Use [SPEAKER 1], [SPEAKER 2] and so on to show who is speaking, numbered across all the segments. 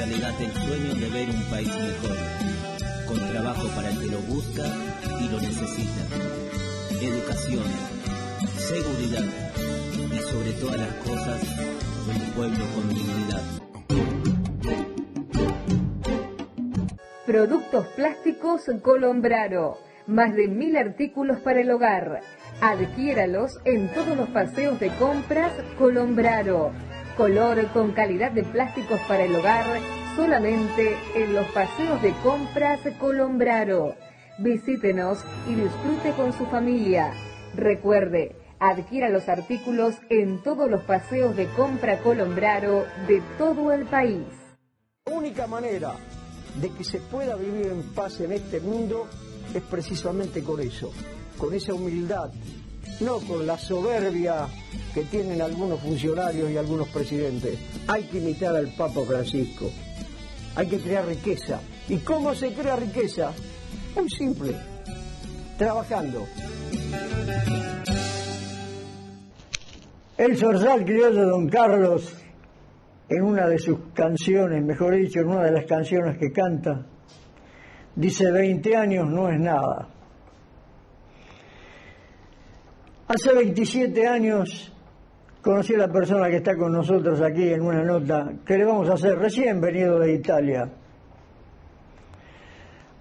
[SPEAKER 1] legate el sueño de ver un país mejor, con trabajo para el que lo busca y lo necesita, educación, seguridad y sobre todas las cosas, un pueblo con dignidad.
[SPEAKER 2] Productos plásticos Colombraro. Más de 1000 artículos para el hogar. Adquiéralos en todos los paseos de compras Colombraro. Color con calidad de plásticos para el hogar solamente en los paseos de compras Colombraro. Visítenos y disfrute con su familia. Recuerde, adquiera los artículos en todos los paseos de compra Colombraro de todo el país.
[SPEAKER 3] La única manera de que se pueda vivir en paz en este mundo es precisamente con eso, con esa humildad, no con la soberbia que tienen algunos funcionarios y algunos presidentes. Hay que imitar al Papa Francisco, hay que crear riqueza. ¿Y cómo se crea riqueza? Muy simple, trabajando. El zorzal criollo Don Carlos, en una de sus canciones, mejor dicho, en una de las canciones que canta, dice: 20 años no es nada. Hace 27 años conocí a la persona que está con nosotros aquí en una nota que le vamos a hacer, recién venido de Italia.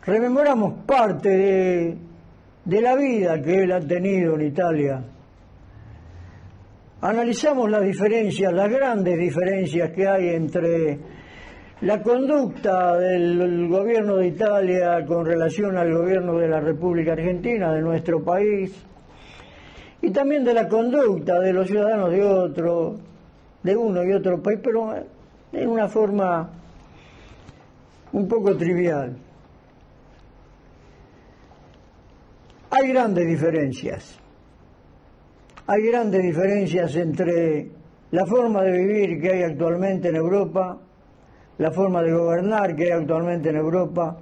[SPEAKER 3] Rememoramos parte de la vida que él ha tenido en Italia. Analizamos las diferencias, las grandes diferencias que hay entre la conducta del gobierno de Italia con relación al gobierno de la República Argentina, de nuestro país, y también de la conducta de los ciudadanos de uno y otro país, pero en una forma un poco trivial. Hay grandes diferencias. Hay grandes diferencias entre la forma de vivir que hay actualmente en Europa, la forma de gobernar que hay actualmente en Europa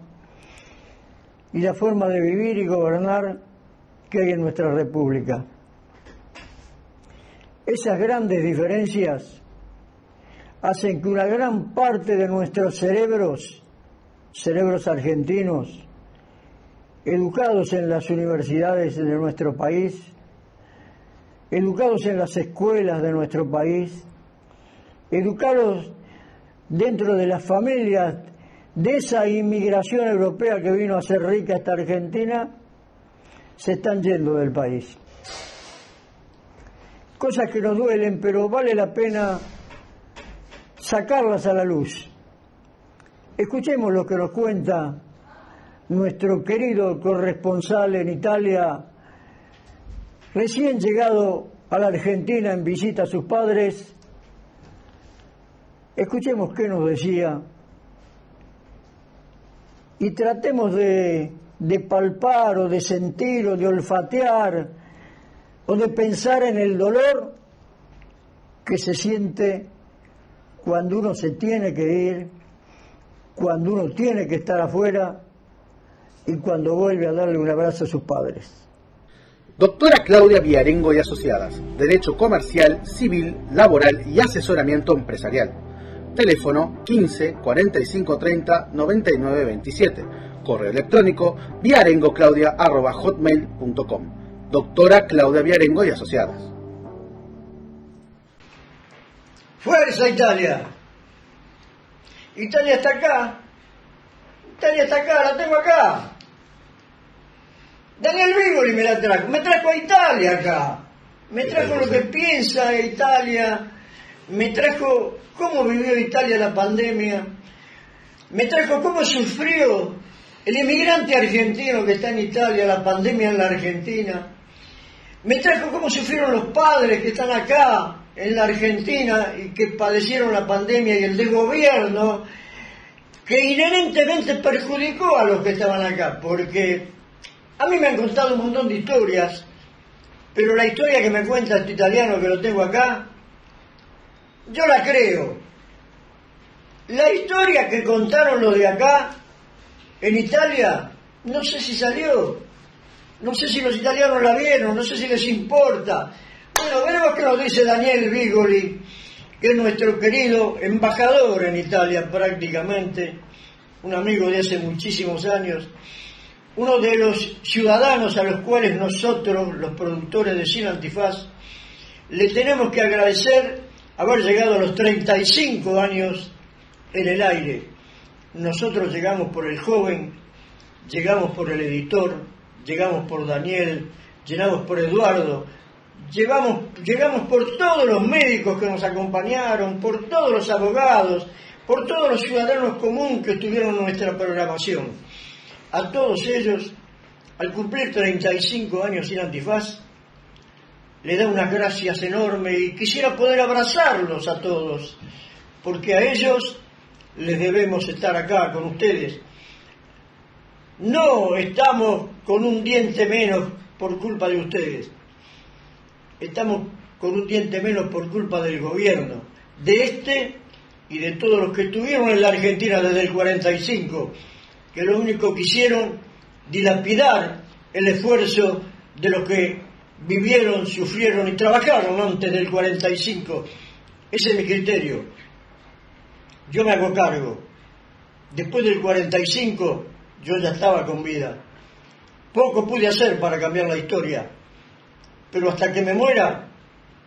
[SPEAKER 3] y la forma de vivir y gobernar que hay en nuestra República. Esas grandes diferencias hacen que una gran parte de nuestros cerebros argentinos, educados en las universidades de nuestro país, educados en las escuelas de nuestro país, educados dentro de las familias de esa inmigración europea que vino a ser rica esta Argentina, se están yendo del país. Cosas que nos duelen, pero vale la pena sacarlas a la luz. Escuchemos lo que nos cuenta nuestro querido corresponsal en Italia, recién llegado a la Argentina en visita a sus padres. Escuchemos qué nos decía y tratemos de palpar o de sentir o de olfatear o de pensar en el dolor que se siente cuando uno se tiene que ir, cuando uno tiene que estar afuera y cuando vuelve a darle un abrazo a sus padres.
[SPEAKER 4] Doctora Claudia Viarengo y Asociadas, Derecho Comercial, Civil, Laboral y Asesoramiento Empresarial. Teléfono 15 45 30 99 27. Correo electrónico viarengoclaudia@hotmail.com. Doctora Claudia Viarengo y Asociadas.
[SPEAKER 3] ¡Fuerza Italia! Italia está acá. Italia está acá, la tengo acá. Daniel Vigoli me la trajo. Me trajo a Italia acá. Me trajo lo que piensa Italia. Me trajo cómo vivió Italia la pandemia. Me trajo cómo sufrió el inmigrante argentino que está en Italia, la pandemia en la Argentina. Me trajo cómo sufrieron los padres que están acá en la Argentina y que padecieron la pandemia y el desgobierno que inherentemente perjudicó a los que estaban acá, porque a mí me han contado un montón de historias, pero la historia que me cuenta este italiano que lo tengo acá, yo la creo. La historia que contaron los de acá, en Italia, no sé si salió, no sé si los italianos la vieron, no sé si les importa. Bueno, veremos qué nos dice Daniel Vigoli, que es nuestro querido embajador en Italia prácticamente, un amigo de hace muchísimos años, uno de los ciudadanos a los cuales nosotros, los productores de Sin Antifaz, le tenemos que agradecer haber llegado a los 35 años en el aire. Nosotros llegamos por el joven, llegamos por el editor, llegamos por Daniel, llegamos por Eduardo, llegamos por todos los médicos que nos acompañaron, por todos los abogados, por todos los ciudadanos comunes que estuvieron en nuestra programación. A todos ellos, al cumplir 35 años Sin Antifaz, le da unas gracias enormes y quisiera poder abrazarlos a todos, porque a ellos les debemos estar acá con ustedes. No estamos con un diente menos por culpa de ustedes, estamos con un diente menos por culpa del gobierno, de este y de todos los que estuvieron en la Argentina desde el 45, que lo único que hicieron dilapidar el esfuerzo de los que vivieron, sufrieron y trabajaron antes del 45. Ese es mi criterio. Yo me hago cargo. Después del 45 yo ya estaba con vida. Poco pude hacer para cambiar la historia, pero hasta que me muera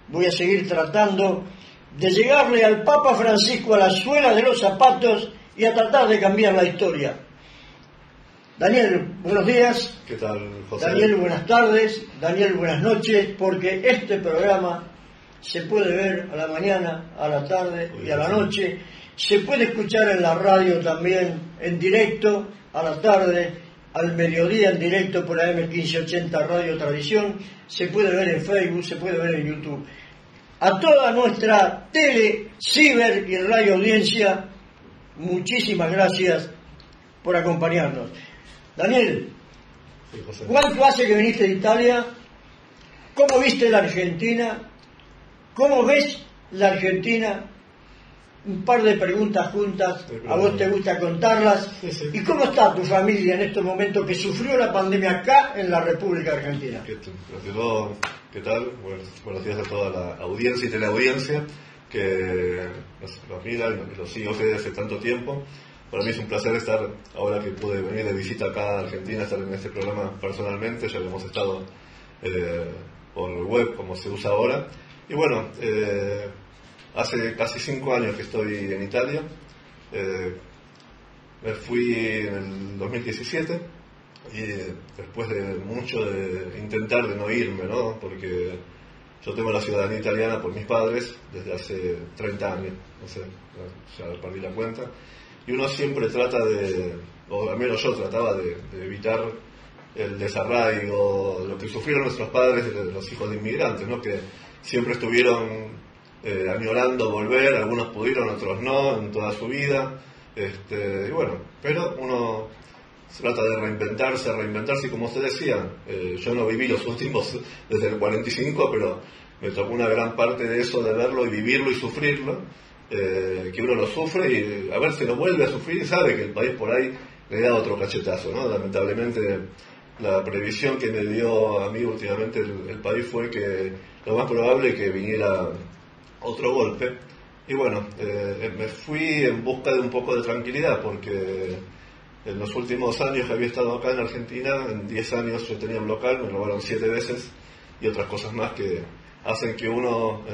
[SPEAKER 3] voy a seguir tratando de llegarle al Papa Francisco a la suela de los zapatos y a tratar de cambiar la historia. Daniel, buenos días.
[SPEAKER 5] ¿Qué tal, José?
[SPEAKER 3] Daniel, buenas tardes. Daniel, buenas noches, porque este programa se puede ver a la mañana, a la tarde y a la noche. Se puede escuchar en la radio también en directo, a la tarde, al mediodía en directo por AM 1580 Radio Tradición. Se puede ver en Facebook, se puede ver en YouTube. A toda nuestra tele, ciber y radio audiencia, muchísimas gracias por acompañarnos. Daniel,
[SPEAKER 5] Sí, José.
[SPEAKER 3] ¿cuánto hace que viniste de Italia? ¿Cómo viste la Argentina? ¿Cómo ves la Argentina? Un par de preguntas juntas, a vos te gusta contarlas.
[SPEAKER 5] Sí, sí.
[SPEAKER 3] ¿Y cómo está tu familia en estos momentos que sufrió la pandemia acá en la República Argentina?
[SPEAKER 5] ¿Qué tal? Buenos días a toda la audiencia y teleaudiencia que nos mira y los sigue a ustedes hace tanto tiempo. Para mí es un placer estar, ahora que pude venir de visita acá a Argentina, estar en este programa personalmente. Ya hemos estado por web, como se usa ahora. Y bueno, hace casi 5 años que estoy en Italia. Me fui en el 2017 y después de mucho de intentar de no irme, ¿no? Porque yo tengo la ciudadanía italiana por mis padres desde hace 30 años, no sé, ya perdí la cuenta. Y uno siempre trata o al menos yo trataba de evitar el desarraigo, lo que sufrieron nuestros padres, los hijos de inmigrantes, ¿no? Que siempre estuvieron añorando volver, algunos pudieron, otros no, en toda su vida. Y bueno, pero uno trata de reinventarse, y como usted decía, yo no viví los últimos desde el 45, pero me tocó una gran parte de eso, de verlo y vivirlo y sufrirlo. Que uno lo sufre y a ver si lo vuelve a sufrir y sabe que el país por ahí le da otro cachetazo, ¿no? Lamentablemente la previsión que me dio a mí últimamente el país fue que lo más probable es que viniera otro golpe. Y bueno, me fui en busca de un poco de tranquilidad, porque en los últimos años que había estado acá en Argentina, en 10 años yo tenía un local, me robaron 7 veces y otras cosas más que hacen que uno,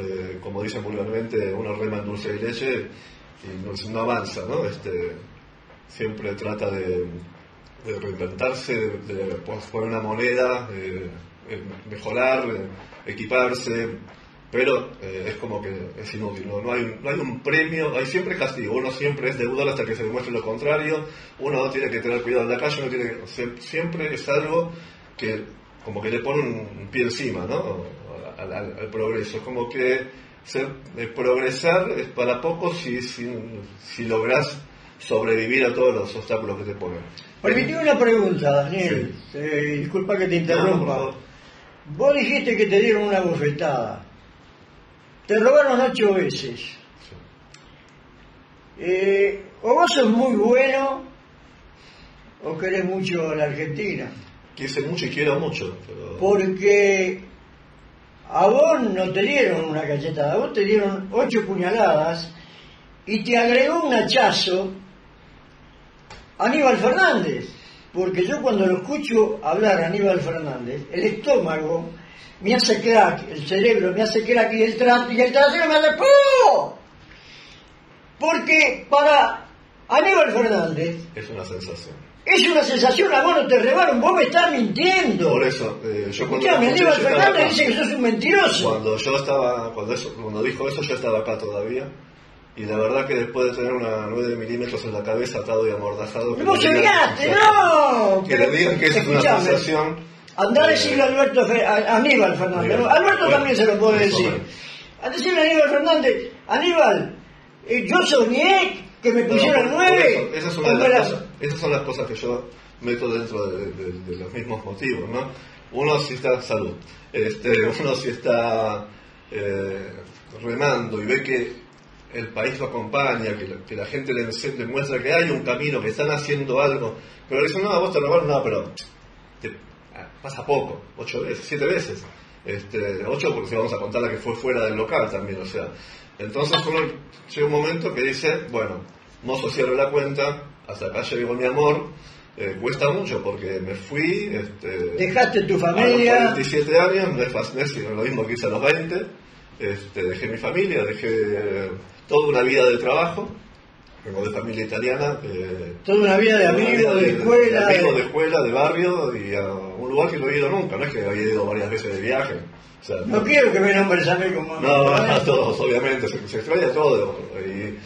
[SPEAKER 5] como dicen vulgarmente, uno rema en dulce y leche y no avanza, ¿no? Siempre trata de reinventarse, de poner una moneda, mejorar, equiparse, pero es como que es inútil, no hay un premio, hay siempre castigo, uno siempre es deudor hasta que se demuestre lo contrario, uno tiene que tener cuidado en la calle, siempre es algo que como que le pone un pie encima, ¿no? Al progreso, como que progresar es para pocos si lográs sobrevivir a todos los obstáculos que te ponen.
[SPEAKER 3] Permitime una pregunta, Daniel,
[SPEAKER 5] Sí.
[SPEAKER 3] Disculpa que te interrumpa.
[SPEAKER 5] No.
[SPEAKER 3] Vos dijiste que te dieron una bofetada, te robaron 8 veces.
[SPEAKER 5] Sí.
[SPEAKER 3] O vos sos muy bueno o querés mucho a la Argentina,
[SPEAKER 5] Quise mucho y quiero mucho, pero...
[SPEAKER 3] porque a vos no te dieron una cachetada, a vos te dieron 8 puñaladas y te agregó un hachazo Aníbal Fernández, porque yo cuando lo escucho hablar a Aníbal Fernández, el estómago me hace crack, el cerebro me hace crack y el trasero me hace ¡pum! Porque para Aníbal Fernández
[SPEAKER 5] es una sensación.
[SPEAKER 3] Es una sensación, a vos no te rebaron, vos me estás mintiendo.
[SPEAKER 5] Por eso, yo cuando...
[SPEAKER 3] Escuchame, Aníbal Fernández dice que sos un mentiroso.
[SPEAKER 5] Cuando dijo eso, yo estaba acá todavía. Y la verdad que después de tener una 9 milímetros en la cabeza, atado y amordazado...
[SPEAKER 3] ¡No soñaste, no!
[SPEAKER 5] Que le digan que es una sensación...
[SPEAKER 3] Andá a decirle a Aníbal Fernández. Alberto también se lo puede decir. A decirle a Aníbal Fernández, Aníbal, yo soñé que me pusieran 9.
[SPEAKER 5] Esas son las cosas que yo meto dentro de los mismos motivos, ¿no? Uno sí está salud, uno sí está remando y ve que el país lo acompaña, que la gente le muestra que hay un camino, que están haciendo algo, pero le dicen, no, vos te robaron, no, pero pasa poco, 8 veces, 7 veces, 8 porque si vamos a contar la que fue fuera del local también, o sea, entonces uno llega un momento que dice, bueno, mozo, cierro la cuenta, hasta acá llegó mi amor, cuesta mucho porque me fui,
[SPEAKER 3] dejaste tu familia,
[SPEAKER 5] a los 47 años, no es fácil, es lo mismo que hice a los 20, dejé mi familia, dejé toda una vida de trabajo, vengo de familia italiana,
[SPEAKER 3] toda una vida de amigos, de escuela,
[SPEAKER 5] de barrio, y a un lugar que no he ido nunca, no es que había ido varias veces de viaje. O sea,
[SPEAKER 3] no quiero que me nombres a mí como...
[SPEAKER 5] No, a todos, obviamente, se extraña todo. Y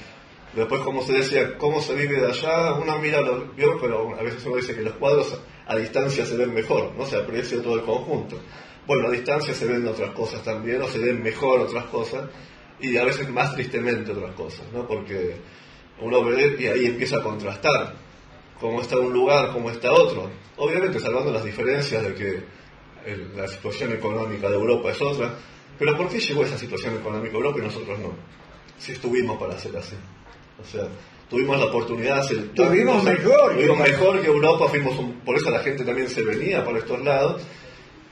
[SPEAKER 5] después, como se decía, cómo se vive de allá, uno mira los vio, pero a veces uno dice que los cuadros a distancia se ven mejor, no se aprecia todo el conjunto. Bueno, a distancia se ven otras cosas también, o se ven mejor otras cosas, y a veces más tristemente otras cosas, ¿no? Porque uno ve y ahí empieza a contrastar cómo está un lugar, cómo está otro. Obviamente salvando las diferencias de que la situación económica de Europa es otra, pero ¿por qué llegó esa situación económica a Europa y nosotros no? Si estuvimos para hacer así. O sea, tuvimos la oportunidad de hacer...
[SPEAKER 3] Tuvimos mejor
[SPEAKER 5] que Europa, por eso la gente también se venía por estos lados.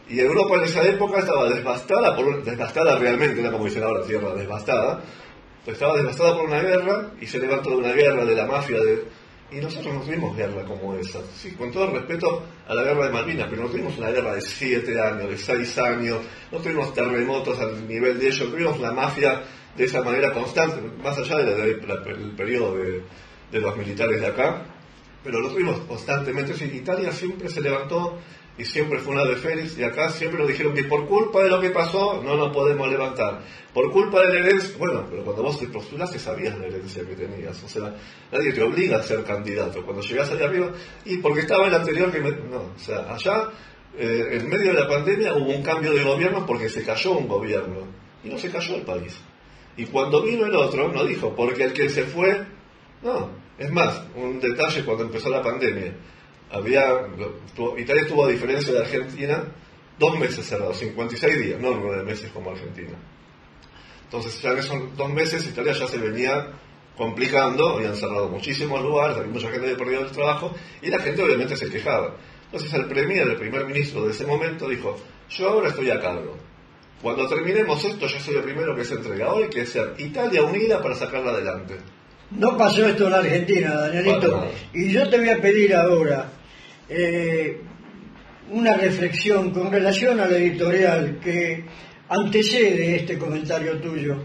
[SPEAKER 5] Y Europa en esa época estaba devastada realmente, no como dicen ahora, tierra devastada, estaba devastada por una guerra y se levantó de una guerra de la mafia y nosotros no tuvimos guerra como esa, sí, con todo el respeto a la guerra de Malvinas, pero no tuvimos una guerra de 7 años, de 6 años, no tuvimos terremotos al nivel de ellos, tuvimos la mafia de esa manera constante, más allá del periodo de los militares de acá, pero lo tuvimos constantemente. Sí, Italia siempre se levantó y siempre fue una de Félix, y acá siempre nos dijeron que por culpa de lo que pasó no nos podemos levantar, por culpa de la herencia. Bueno, pero cuando vos te postulaste sabías la herencia que tenías, o sea, nadie te obliga a ser candidato, cuando llegás allá arriba, y porque estaba el anterior o sea, allá, en medio de la pandemia hubo un cambio de gobierno porque se cayó un gobierno, y no se cayó el país, y cuando vino el otro, no dijo, porque el que se fue, no, es más, un detalle cuando empezó la pandemia, Italia estuvo, a diferencia de Argentina, 2 meses cerrados, 56 días, no 9 meses como Argentina. Entonces ya en esos 2 meses Italia ya se venía complicando, habían cerrado muchísimos lugares, había mucha gente que había perdido el trabajo, y la gente obviamente se quejaba. Entonces el primer ministro de ese momento dijo, yo ahora estoy a cargo, cuando terminemos esto yo soy el primero que se entrega, hoy que es ser Italia unida para sacarla adelante.
[SPEAKER 3] No pasó esto en Argentina, Danielito, y yo te voy a pedir ahora una reflexión con relación al editorial que antecede este comentario tuyo,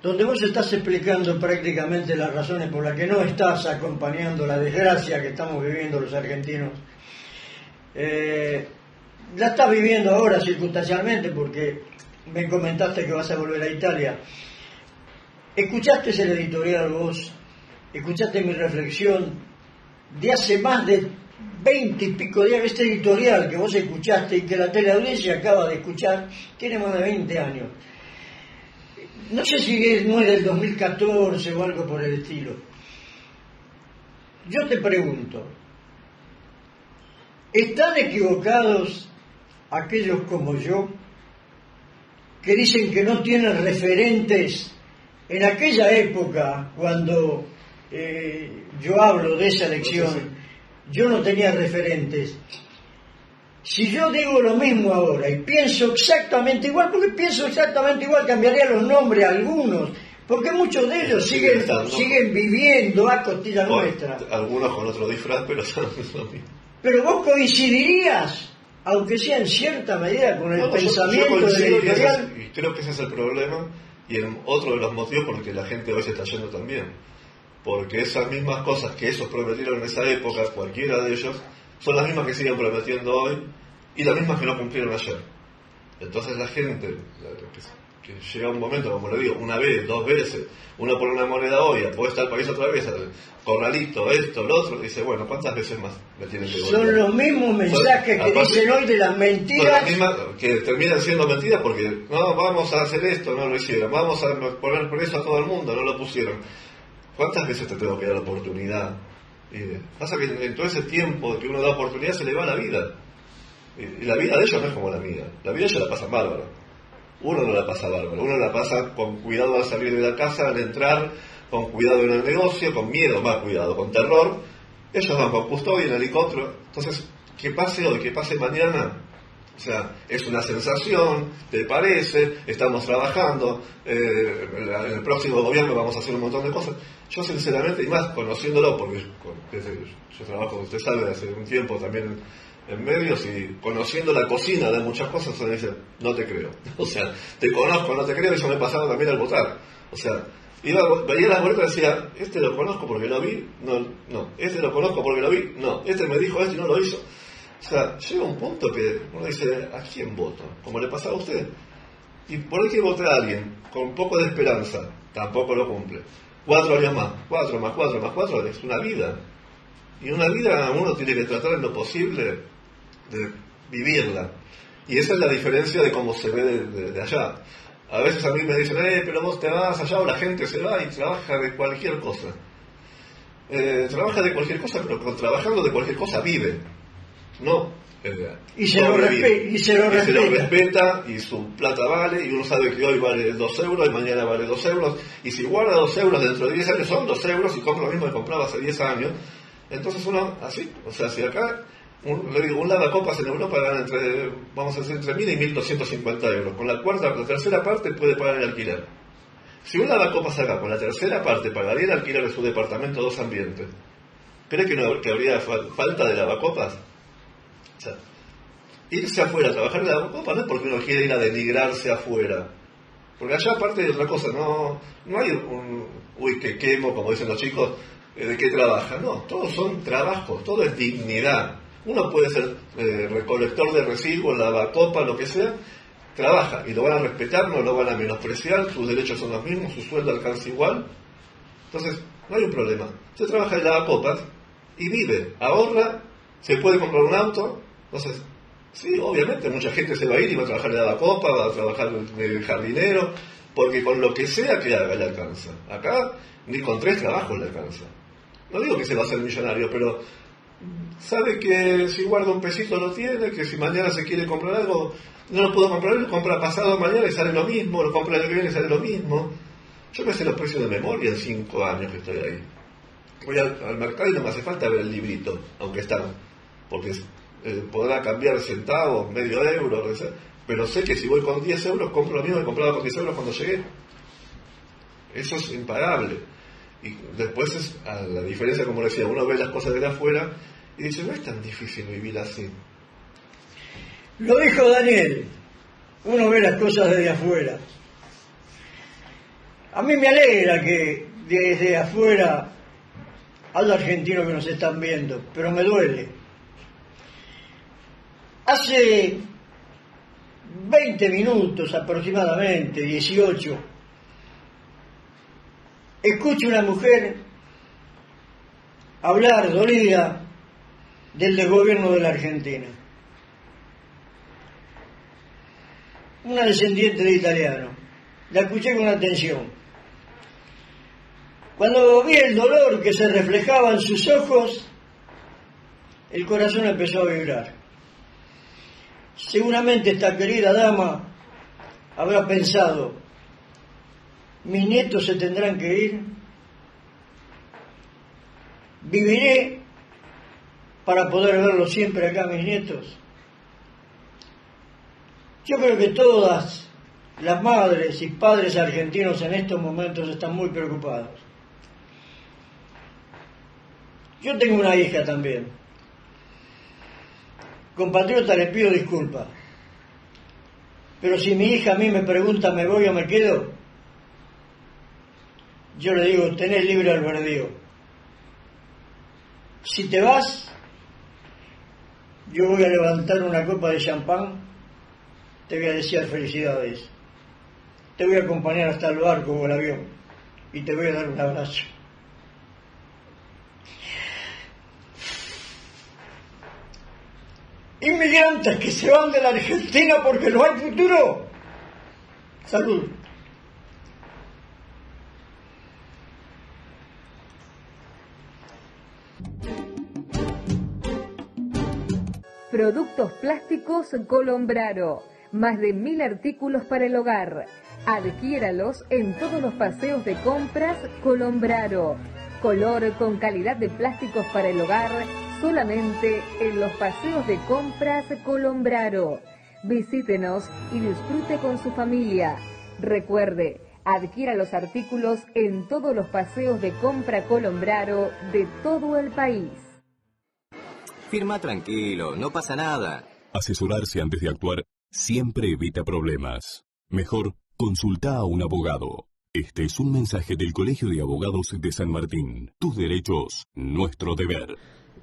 [SPEAKER 3] donde vos estás explicando prácticamente las razones por las que no estás acompañando la desgracia que estamos viviendo los argentinos. La estás viviendo ahora circunstancialmente porque me comentaste que vas a volver a Italia. ¿Escuchaste el editorial vos? ¿Escuchaste mi reflexión de hace más de 20 y pico días? Este editorial que vos escuchaste y que la teleaudiencia acaba de escuchar tiene más de 20 años. No sé si no es del 2014 o algo por el estilo. Yo te pregunto, ¿están equivocados aquellos como yo que dicen que no tienen referentes? En aquella época, cuando yo hablo de esa elección, yo no tenía referentes. Si yo digo lo mismo ahora y pienso exactamente igual, porque pienso exactamente igual, cambiaría los nombres a algunos, porque muchos de ellos siguen viviendo a costilla nuestra.
[SPEAKER 5] Algunos con otro disfraz, pero son lo mismo.
[SPEAKER 3] Pero vos coincidirías, aunque sea en cierta medida, con el pensamiento
[SPEAKER 5] yo
[SPEAKER 3] del editorial.
[SPEAKER 5] Y creo que ese es el problema y otro de los motivos por los que la gente hoy se está yendo también. Porque esas mismas cosas que esos prometieron en esa época, cualquiera de ellos, son las mismas que siguen prometiendo hoy y las mismas que no cumplieron ayer. Entonces la gente, que llega un momento, como le digo, una vez, dos veces, uno pone una moneda hoy, apuesta al país otra vez, corralito, esto, lo otro, dice, bueno, ¿cuántas veces más me tienen que golpear?
[SPEAKER 3] Son los mismos mensajes que dicen hoy de las mentiras.
[SPEAKER 5] Las mismas que terminan siendo mentiras porque, no, vamos a hacer esto, no lo hicieron, vamos a poner preso a todo el mundo, no lo pusieron. ¿Cuántas veces te tengo que dar la oportunidad? Pasa que en todo ese tiempo que uno da oportunidad se le va la vida. Y la vida de ellos no es como la mía. La vida de ellos la pasan bárbaro. Uno no la pasa bárbaro. Uno la pasa con cuidado al salir de la casa, al entrar, con cuidado en el negocio, con miedo, más cuidado, con terror. Ellos van con custodia en helicóptero. Entonces, que pase hoy, que pase mañana. O sea, es una sensación, ¿te parece? Estamos trabajando, en el próximo gobierno vamos a hacer un montón de cosas. Yo sinceramente, y más conociéndolo, porque yo trabajo, usted sabe, hace un tiempo también en medios, y conociendo la cocina de muchas cosas, se me dice, no te creo. O sea, te conozco, no te creo, y eso me pasaba también al votar. O sea, veía las boletas y decía, este lo conozco porque lo vi, no, este lo conozco porque lo vi, no, este me dijo esto y no lo hizo. O sea, llega un punto que uno dice, ¿a quién voto? Como le pasaba a usted. Y por ahí que votar a alguien con un poco de esperanza, tampoco lo cumple. 4 años más, 4 más 4 más 4 es una vida. Y una vida uno tiene que tratar en lo posible de vivirla. Y esa es la diferencia de cómo se ve de allá. A veces a mí me dicen, pero vos te vas allá, o la gente se va y trabaja de cualquier cosa. Trabaja de cualquier cosa, pero trabajando de cualquier cosa vive. No,
[SPEAKER 3] y se lo
[SPEAKER 5] respeta y su plata vale, y uno sabe que hoy vale 2 euros y mañana vale 2 euros, y si guarda 2 euros dentro de 10 años son 2 euros y compra lo mismo que compraba hace 10 años. Entonces uno, así, o sea, si acá le digo, un lavacopas en Europa gana entre 1.000 y 1.250 euros, con la tercera parte puede pagar el alquiler. Si un lavacopas acá con la tercera parte pagaría el alquiler de su departamento 2 ambientes, ¿cree que habría falta de lavacopas? O sea, irse afuera a trabajar de lavacopas no es porque uno quiere ir a denigrarse afuera, porque allá aparte de otra cosa, no hay que quemo, como dicen los chicos, de qué trabaja, no, todos son trabajos, todo es dignidad. Uno puede ser recolector de residuos, lavacopas, lo que sea, trabaja y lo van a respetar, no lo van a menospreciar, sus derechos son los mismos, su sueldo alcanza igual. Entonces, no hay un problema. Usted trabaja en lavacopas y vive, ahorra, se puede comprar un auto. Entonces, sí, obviamente mucha gente se va a ir y va a trabajar de lavacopa, va a trabajar de jardinero, porque con lo que sea que haga le alcanza. Acá ni con 3 trabajos le alcanza. No digo que se va a hacer millonario, pero sabe que si guarda un pesito lo tiene, que si mañana se quiere comprar algo, no lo puedo comprar, lo compra pasado mañana y sale lo mismo, lo compra el año que viene y sale lo mismo. Yo me sé los precios de memoria en 5 años que estoy ahí. Voy al mercado y no me hace falta ver el librito, aunque están, porque podrá cambiar centavos, medio euro, lo que sea, pero sé que si voy con 10 euros compro lo mismo que compraba con 10 euros cuando llegué. Eso es impagable. Y después es a la diferencia, como decía, uno ve las cosas de afuera y dice, no es tan difícil vivir así.
[SPEAKER 3] Lo dijo Daniel, uno ve las cosas desde afuera. A mí me alegra que desde afuera haya argentinos que nos están viendo, pero me duele. Hace 20 minutos aproximadamente, 18, escucho una mujer hablar dolida del desgobierno de la Argentina. Una descendiente de italiano. La escuché con atención. Cuando vi el dolor que se reflejaba en sus ojos, el corazón empezó a vibrar. Seguramente esta querida dama habrá pensado, mis nietos se tendrán que ir, viviré para poder verlos siempre acá, mis nietos. Yo creo que todas las madres y padres argentinos en estos momentos están muy preocupados. Yo tengo una hija también. Compatriota, le pido disculpas. Pero si mi hija a mí me pregunta, ¿me voy o me quedo? Yo le digo, tenés libre albedrío. Si te vas, yo voy a levantar una copa de champán, te voy a desear felicidades. Te voy a acompañar hasta el barco o el avión y te voy a dar un abrazo. Inmigrantes que se van de la Argentina porque no hay futuro. Salud.
[SPEAKER 2] Productos plásticos Colombraro. Más de 1000 artículos para el hogar. Adquiéralos en todos los paseos de compras Colombraro. Color con calidad de plásticos para el hogar, solamente en los paseos de compras Colombraro. Visítenos y disfrute con su familia. Recuerde, adquiera los artículos en todos los paseos de compra Colombraro de todo el país.
[SPEAKER 6] Firma tranquilo, no pasa nada.
[SPEAKER 7] Asesorarse antes de actuar siempre evita problemas. Mejor, consulta a un abogado. Este es un mensaje del Colegio de Abogados de San Martín. Tus derechos, nuestro deber.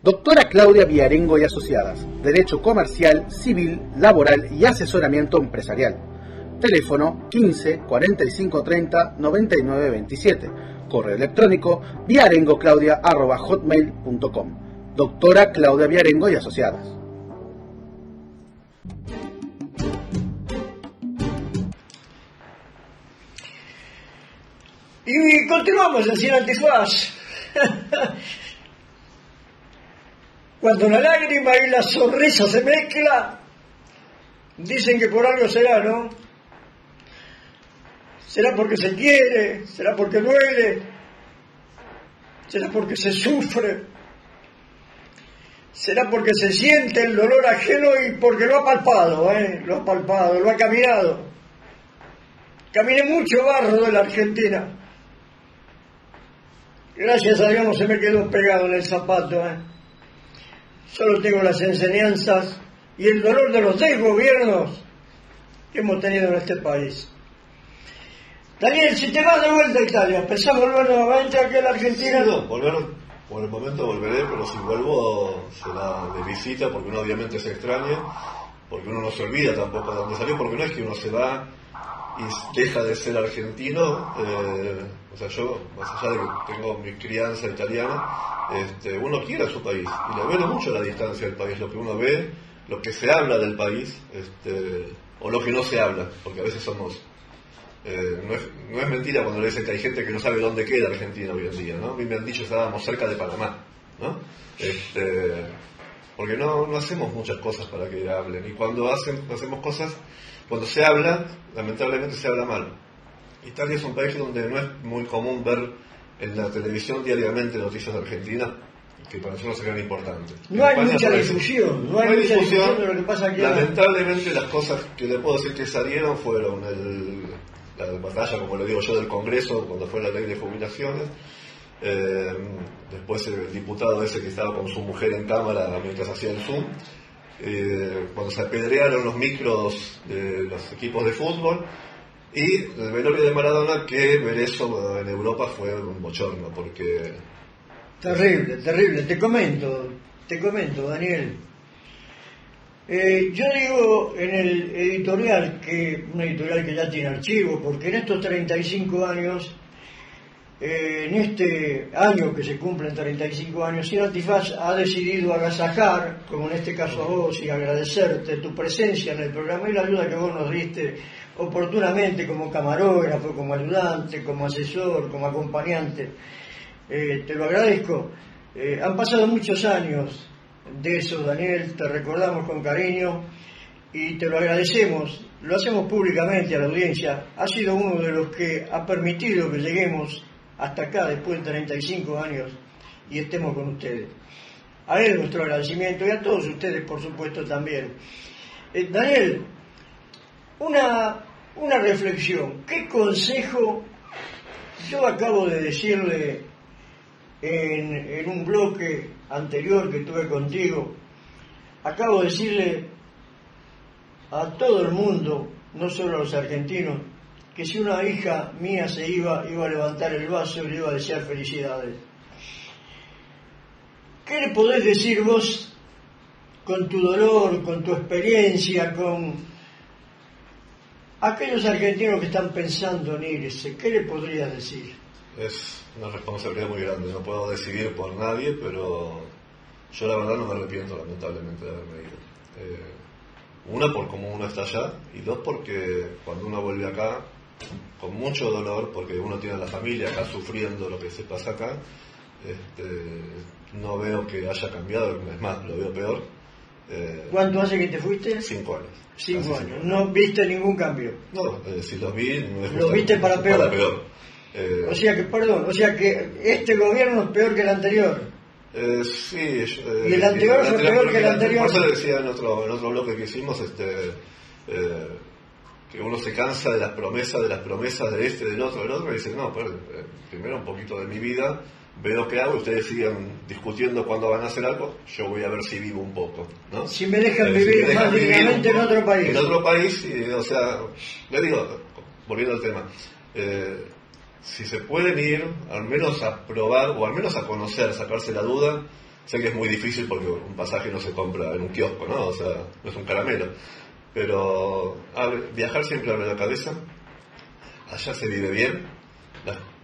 [SPEAKER 4] Doctora Claudia Villarengo y Asociadas. Derecho comercial, civil, laboral y asesoramiento empresarial. Teléfono 15 45 30 99 27. Correo electrónico viarengoclaudia@hotmail.com. Doctora Claudia Villarengo y Asociadas.
[SPEAKER 3] Y continuamos en Sin Antifaz. Cuando la lágrima y la sonrisa se mezclan, dicen que por algo será, ¿no? ¿Será porque se quiere? ¿Será porque duele? ¿Será porque se sufre? ¿Será porque se siente el dolor ajeno y porque lo ha palpado, lo ha palpado, lo ha caminado? Caminé mucho barro de la Argentina. Gracias a Dios no se me quedó pegado en el zapato, Solo tengo las enseñanzas y el dolor de los desgobiernos que hemos tenido en este país. Daniel, si te vas de vuelta a Italia, ¿pensás volver nuevamente aquí a la Argentina?
[SPEAKER 5] No, volver, por el momento volveré, pero si vuelvo será de visita, porque uno obviamente se extraña, porque uno no se olvida tampoco de dónde salió, porque no es que uno se va y deja de ser argentino, o sea, yo, más allá de que tengo mi crianza italiana, uno quiere a su país, y le duele mucho la distancia del país, lo que uno ve, lo que se habla del país, o lo que no se habla, porque a veces somos... no es mentira cuando le dicen que hay gente que no sabe dónde queda Argentina hoy en día, ¿no? A mí me han dicho que estábamos cerca de Panamá, ¿no? Porque no hacemos muchas cosas para que hablen, y cuando hacemos cosas, cuando se habla, lamentablemente se habla mal. Italia es un país donde no es muy común ver en la televisión diariamente noticias de Argentina, que para nosotros serían importantes.
[SPEAKER 3] No hay mucha difusión, no hay mucha difusión de lo que pasa aquí.
[SPEAKER 5] Lamentablemente las cosas que le puedo decir que salieron fueron la batalla, como le digo yo, del Congreso, cuando fue la ley de jubilaciones, después el diputado ese que estaba con su mujer en cámara mientras hacía el Zoom, cuando se apedrearon los micros de los equipos de fútbol, y el velorio de Maradona, que ver eso en Europa fue un bochorno, porque...
[SPEAKER 3] Terrible, terrible. Te comento, Daniel. Yo digo en el editorial, una editorial que ya tiene archivo, porque en estos 35 años, en este año que se cumplen 35 años, Sin Antifaz ha decidido agasajar, como en este caso a vos, y agradecerte tu presencia en el programa y la ayuda que vos nos diste oportunamente como camarógrafo, como ayudante, como asesor, como acompañante. Te lo agradezco. Han pasado muchos años de eso, Daniel, te recordamos con cariño y te lo agradecemos, lo hacemos públicamente a la audiencia. Ha sido uno de los que ha permitido que lleguemos hasta acá después de 35 años y estemos con ustedes. A él nuestro agradecimiento y a todos ustedes, por supuesto, también. Daniel, una reflexión. ¿Qué consejo? Yo acabo de decirle en un bloque anterior que tuve contigo, acabo de decirle a todo el mundo, no solo a los argentinos, que si una hija mía se iba a levantar el vaso y le iba a desear felicidades. ¿Qué le podés decir vos con tu dolor, con tu experiencia, con aquellos argentinos que están pensando en irse? ¿Qué le podrías decir?
[SPEAKER 5] Es una responsabilidad muy grande, no puedo decidir por nadie, pero yo la verdad no me arrepiento lamentablemente de haberme ido. Una, por cómo uno está allá, y dos, porque cuando uno vuelve acá, con mucho dolor, porque uno tiene a la familia acá sufriendo lo que se pasa acá, no veo que haya cambiado, es más, lo veo peor.
[SPEAKER 3] ¿Cuánto hace que te fuiste?
[SPEAKER 5] 5 años.
[SPEAKER 3] 5 años. ¿No viste ningún cambio?
[SPEAKER 5] No, si los vi, no es
[SPEAKER 3] ¿Los viste para peor?
[SPEAKER 5] Para peor.
[SPEAKER 3] O sea que este gobierno es peor que el anterior.
[SPEAKER 5] Sí.
[SPEAKER 3] Y el anterior fue peor que el anterior.
[SPEAKER 5] Por eso decía en otro bloque que hicimos, que uno se cansa de las promesas de este, del otro, y dice, no, pero, primero un poquito de mi vida, veo qué hago, ustedes sigan discutiendo cuándo van a hacer algo, yo voy a ver si vivo un poco, ¿no?
[SPEAKER 3] Si me dejan vivir más dignamente en otro país.
[SPEAKER 5] En otro país, o sea, le digo, volviendo al tema, si se pueden ir, al menos a probar, o al menos a conocer, sacarse la duda. Sé que es muy difícil porque un pasaje no se compra en un kiosco, ¿no? O sea, no es un caramelo. Pero viajar siempre abre la cabeza. Allá se vive bien.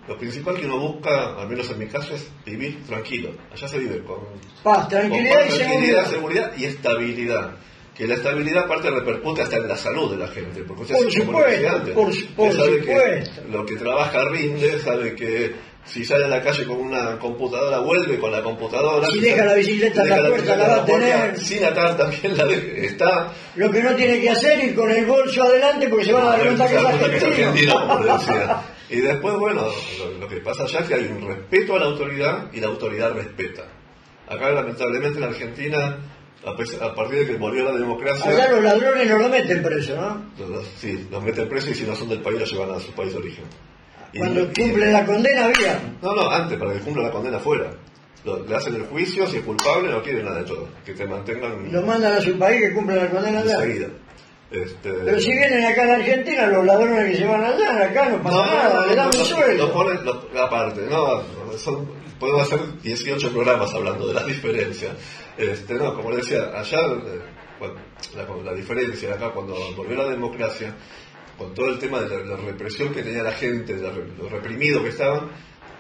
[SPEAKER 5] Lo principal que uno busca, al menos en mi caso, es vivir tranquilo. Allá se vive con
[SPEAKER 3] paz, tranquilidad y
[SPEAKER 5] seguridad y estabilidad. Que la estabilidad aparte repercute hasta en la salud de la gente, porque usted
[SPEAKER 3] por supuesto,
[SPEAKER 5] sabe que lo que trabaja rinde, sabe que si sale a la calle con una computadora vuelve con la computadora,
[SPEAKER 3] si deja la bicicleta en la puerta la va a tener,
[SPEAKER 5] sin atar también está.
[SPEAKER 3] Lo que no tiene que hacer es ir con el bolso adelante porque se van a dar cuenta que es argentino.
[SPEAKER 5] Y después, bueno, lo que pasa allá es que hay un respeto a la autoridad y la autoridad respeta. Acá lamentablemente en Argentina, a partir de que volvió la democracia...
[SPEAKER 3] Allá los ladrones no lo meten preso, ¿no?
[SPEAKER 5] Sí, los meten preso y si no son del país los llevan a su país de origen.
[SPEAKER 3] Cuando cumplen la condena, había...
[SPEAKER 5] No, antes, para que cumpla la condena fuera. Le hacen el juicio, si es culpable no quieren nada de todo. Que te mantengan...
[SPEAKER 3] Lo mandan a su país que cumplen la condena allá.
[SPEAKER 5] Enseguida.
[SPEAKER 3] Pero si vienen acá a la Argentina, los ladrones que se van allá, acá no pasa nada, le dan un sueldo.
[SPEAKER 5] Lo ponen aparte, podemos hacer 18 programas hablando de las diferencias. Como les decía, allá, la diferencia acá cuando volvió la democracia, con todo el tema de la represión que tenía la gente, de lo reprimido que estaban,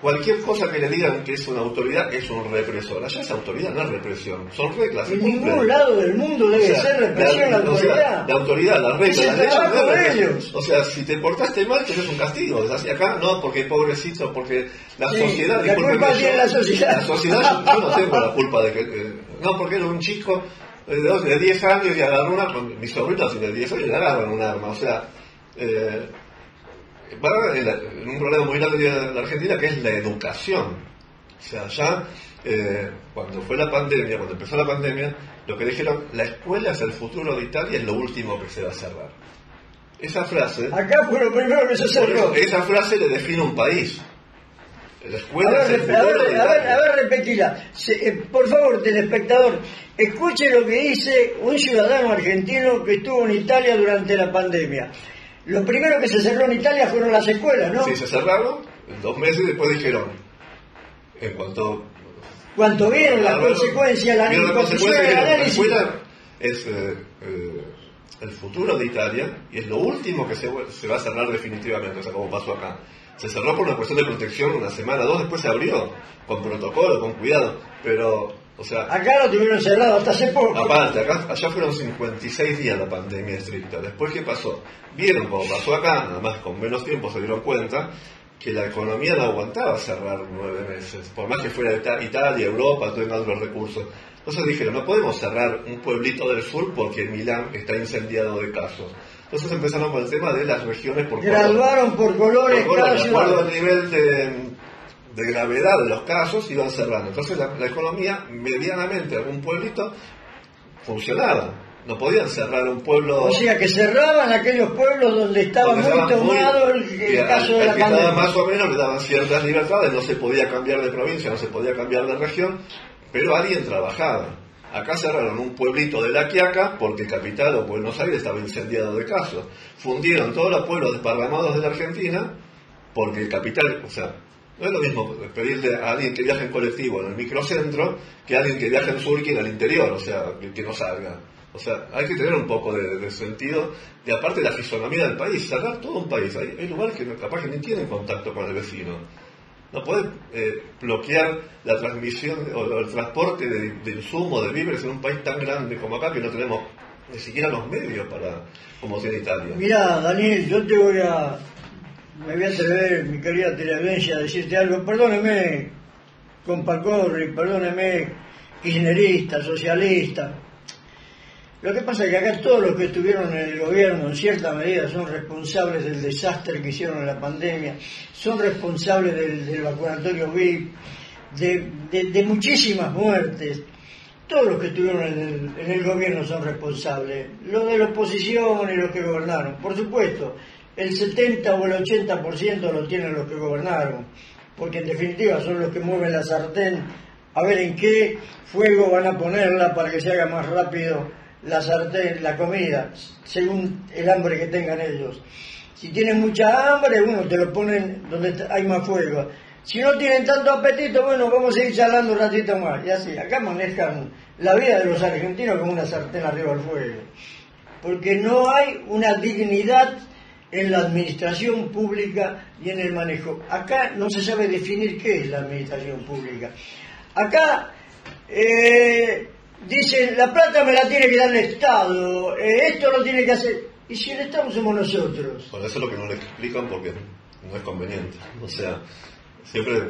[SPEAKER 5] cualquier cosa que le digan que es una autoridad es un represor. Allá esa autoridad no es represión, son reglas.
[SPEAKER 3] En ningún lado del mundo debe ser represión la autoridad.
[SPEAKER 5] La autoridad, la regla, la ley
[SPEAKER 3] no es represión.
[SPEAKER 5] O sea, si te portaste mal, tenés un castigo. Así acá no, porque pobrecito, porque la sociedad...
[SPEAKER 3] La culpa tiene la sociedad.
[SPEAKER 5] La sociedad, yo no tengo la culpa de que... no, porque era un chico de 10 años y agarró una... Mi sobrino tiene 10 años y le agarran un arma. O sea... en un problema muy grande de la Argentina que es la educación. O sea, ya cuando empezó la pandemia, lo que dijeron, la escuela es el futuro de Italia, es lo último que se va a cerrar. Esa frase...
[SPEAKER 3] Acá fue lo primero que se cerró.
[SPEAKER 5] Esa frase le define un país. La escuela es el futuro de Italia.
[SPEAKER 3] A ver, repetila. Por favor, telespectador, escuche lo que dice un ciudadano argentino que estuvo en Italia durante la pandemia. Lo primero que se cerró en Italia fueron las escuelas, ¿no?
[SPEAKER 5] Sí, se cerraron, en 2 meses después dijeron, en
[SPEAKER 3] cuanto vieron las consecuencias, la
[SPEAKER 5] escuela es el futuro de Italia y es lo último que se va a cerrar definitivamente, o sea, como pasó acá. Se cerró por una cuestión de protección 1 semana, 2, después se abrió, con protocolo, con cuidado, pero... O sea,
[SPEAKER 3] acá lo tuvieron cerrado hasta hace poco.
[SPEAKER 5] Aparte, allá fueron 56 días la pandemia estricta. Después, ¿qué pasó? Vieron como pasó acá, nada más con menos tiempo se dieron cuenta que la economía no aguantaba cerrar 9 meses. Por más que fuera Italia, Europa, tengan otros recursos. Entonces dijeron, no podemos cerrar un pueblito del sur porque Milán está incendiado de casos. Entonces empezaron con el tema de las regiones por color.
[SPEAKER 3] Graduaron por colores cada ciudad.
[SPEAKER 5] De acuerdo al nivel de gravedad de los casos, iban cerrando. Entonces la economía, medianamente, algún pueblito funcionaba. No podían cerrar un pueblo...
[SPEAKER 3] O sea, que cerraban aquellos pueblos donde estaba muy tomado el caso de la pandemia.
[SPEAKER 5] Estaba más o menos, le daban ciertas libertades, no se podía cambiar de provincia, no se podía cambiar de región, pero alguien trabajaba. Acá cerraron un pueblito de La Quiaca porque Capital o Buenos Aires estaba incendiado de casos. Fundieron todos los pueblos desparramados de la Argentina porque Capital, o sea, no es lo mismo pedirle a alguien que viaje en colectivo en el microcentro que a alguien que viaje en sur y en el interior, o sea, que no salga. O sea, hay que tener un poco de sentido, y aparte la fisonomía del país, cerrar todo un país. Hay lugares que capaz que ni tienen contacto con el vecino. No puede bloquear la transmisión o el transporte de insumos, de víveres en un país tan grande como acá, que no tenemos ni siquiera los medios para, como tiene Italia.
[SPEAKER 3] Mira, Daniel, yo me voy a atrever, mi querida teleaudiencia, a decirte algo. Perdóneme, Compalcorri, perdóneme, kirchnerista, socialista. Lo que pasa es que acá todos los que estuvieron en el gobierno en cierta medida son responsables del desastre que hicieron en la pandemia, son responsables del vacunatorio VIP, de muchísimas muertes. Todos los que estuvieron en el gobierno son responsables, los de la oposición y los que gobernaron. Por supuesto, el 70 o el 80% lo tienen los que gobernaron, porque en definitiva son los que mueven la sartén a ver en qué fuego van a ponerla para que se haga más rápido la sartén, la comida, según el hambre que tengan ellos. Si tienen mucha hambre, bueno, te lo ponen donde hay más fuego. Si no tienen tanto apetito, bueno, vamos a ir charlando un ratito más. Y así, acá manejan la vida de los argentinos como una sartén arriba del fuego. Porque no hay una dignidad en la administración pública y en el manejo. Acá no se sabe definir qué es la administración pública. Acá dicen, la plata me la tiene que dar el Estado, esto lo tiene que hacer. ¿Y si el Estado somos nosotros?
[SPEAKER 5] Bueno, eso es lo que no le explican porque no es conveniente. O sea, siempre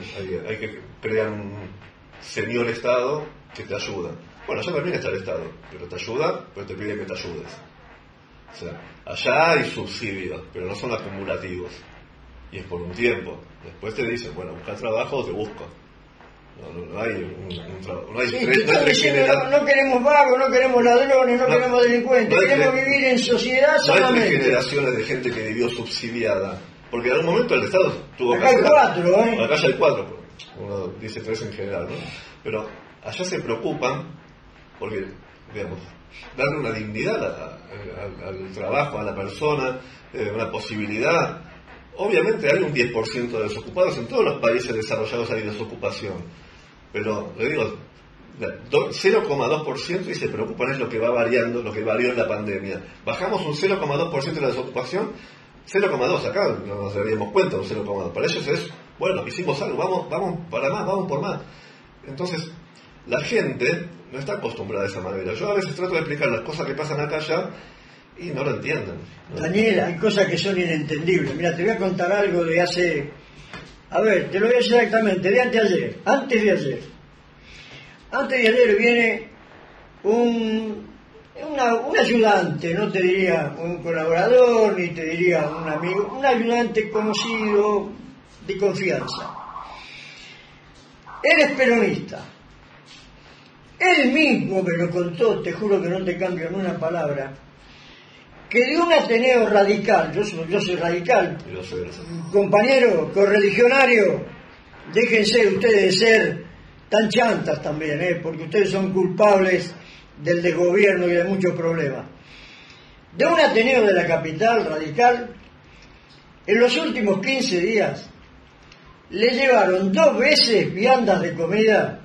[SPEAKER 5] hay que crear un señor Estado que te ayuda. Bueno, allá también está el Estado, pero te ayuda, pero te pide que te ayudes. O sea, allá hay subsidios, pero no son acumulativos. Y es por un tiempo. Después te dicen, bueno, busca trabajo o te busco. No hay
[SPEAKER 3] no queremos vagos, no queremos ladrones, no queremos delincuentes, queremos vivir en sociedad solamente.
[SPEAKER 5] No hay 3 generaciones de gente que vivió subsidiada, porque en algún momento el Estado tuvo
[SPEAKER 3] acá hay 4,
[SPEAKER 5] acá ya hay 4, uno dice 3 en general, ¿no? Pero allá se preocupan porque, digamos, darle una dignidad al trabajo, a la persona, una posibilidad. Obviamente hay un 10% de desocupados, en todos los países desarrollados hay desocupación. Pero, le digo, 0,2% y se preocupan es lo que va variando, lo que varió en la pandemia. Bajamos un 0,2% de la desocupación, 0,2%, acá no nos daríamos cuenta, un 0,2%. Para ellos es, bueno, hicimos algo, vamos para más, vamos por más. Entonces, la gente no está acostumbrada de esa manera. Yo a veces trato de explicar las cosas que pasan acá allá y no lo entienden. ¿No?
[SPEAKER 3] Daniel, hay cosas que son inentendibles. Mira, te voy a contar algo de hace... A ver, te lo voy a decir exactamente, de antes de ayer. Antes de ayer viene un ayudante, no te diría un colaborador, ni te diría un amigo, un ayudante conocido de confianza. Él es peronista. Él mismo me lo contó, te juro que no te cambio en una palabra, que de un Ateneo radical, yo soy radical, compañero correligionario, déjense ustedes de ser tan chantas también, porque ustedes son culpables del desgobierno y de muchos problemas. De un Ateneo de la capital radical, en los últimos 15 días, le llevaron 2 veces viandas de comida.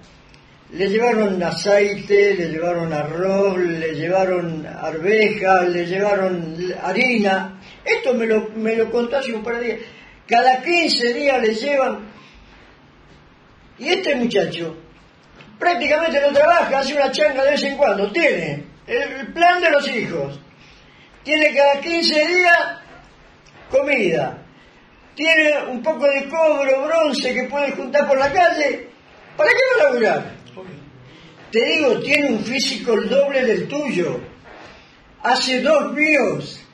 [SPEAKER 3] Le llevaron aceite, le llevaron arroz, le llevaron arvejas, le llevaron harina. Esto me lo contó hace un par de días. Cada 15 días le llevan. Y este muchacho prácticamente no trabaja, hace una changa de vez en cuando. Tiene el plan de los hijos. Tiene cada 15 días comida. Tiene un poco de cobre, bronce que puede juntar por la calle. ¿Para qué va a laburar? Te digo, tiene un físico el doble del tuyo. Hace 2 míos.